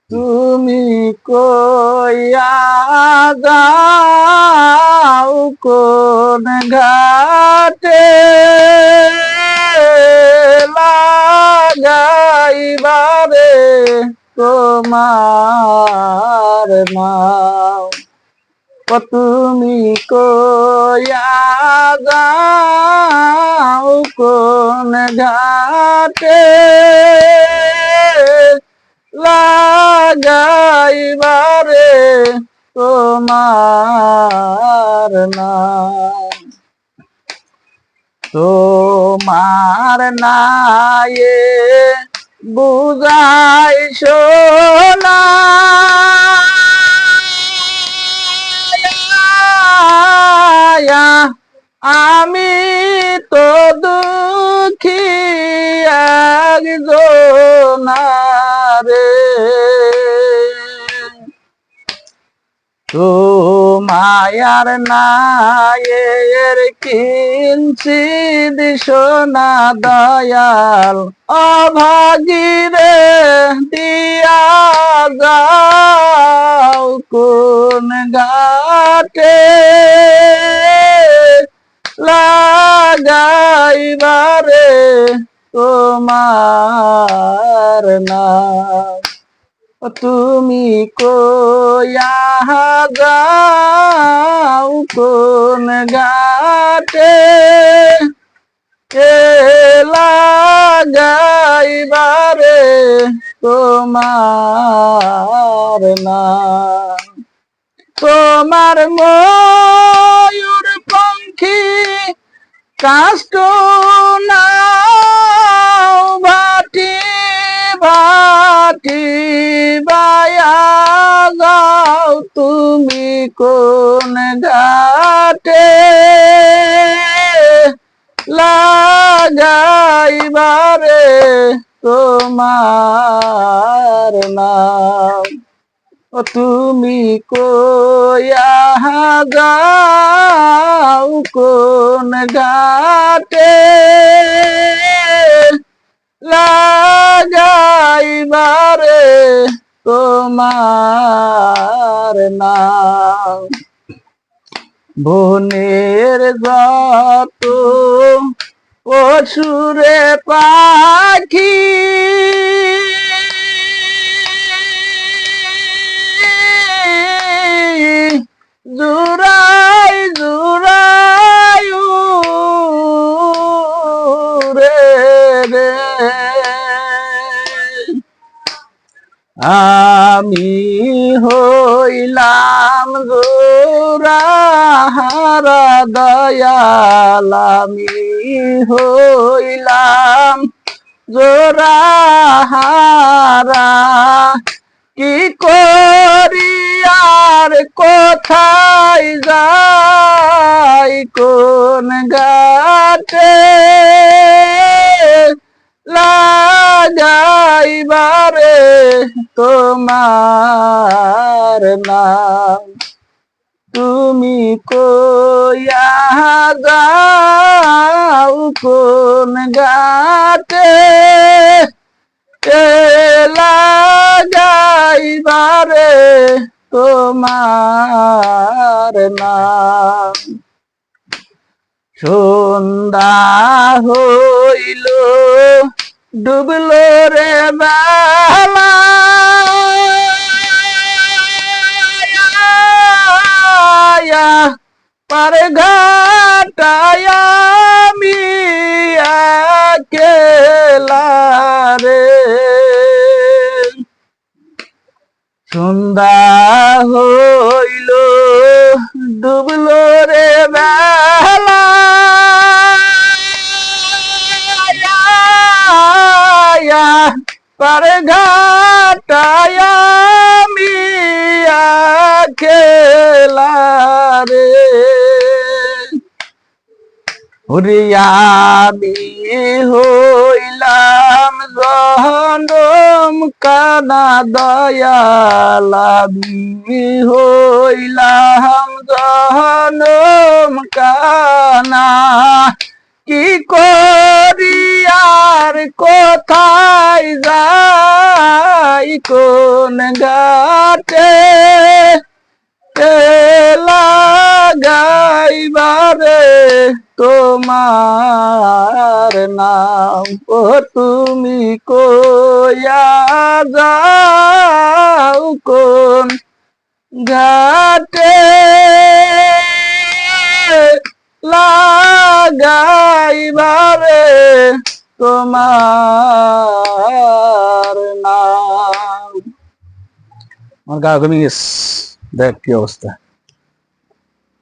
তুমি কইয়া যাও কোন ঘাটে লাগাইবারে তোমার নাম। তুমি কইয়া যাও কোন ঘাটে লাগাইবারে তোমার নাম। তোমার নায়ে বুঝাই সোনা আমি তো দুঃখী একজনারে। মায়ার নায়ের কিঞ্চিত সোনা দয়াল অভাগীরে দিয়া যাও কোন ঘাটে লাগাইবারে তোমার নাম। তুমি কইয়া যাও কোন ঘাটে লাগাইবারে তোমার নাম। তোমার ময়ূর পঙ্খী কাষ্ট নাও ভাটি ভাটি বায়া যাও তুমি কোন ঘাটে লাগাইবারে তোমার নাম। তুমি কইয়া যাও কোন ঘাটে লাগাইবারে তোমার নাম। বনের যত পশুরে পাখি জুরাই জুরাই রে রে আমি হইলাম জোড়াহারা দয়াল আমি হইলাম জোড়াহারা কি করি আর কোথায় যাই কোন ঘাটে লাগাইবারে তোমার নাম। তুমি কইয়া যাও কোন ঘাটে লাগাইবারে তোমার নাম। সন্ধ্যা হইল ডুবল রে বেলা পার ঘাটায় আমি একলা রে। সন্ধ্যা হইল ডুবল রে বেলা পার ঘাটায় আমি একলা রে। আমি হইলাম জনম কানা দয়াল আমি হইলাম জনম কানা কি করি আর কোথায় যাই যাই কোন ঘাটে লাগাইবারে তোমার নাম ও তুমি কইয়া যাও কোন ঘাটে লাগাইবারে তোমার নাম। আমার গা ঘুমিয়ে গেছে, দেখ কি অবস্থা।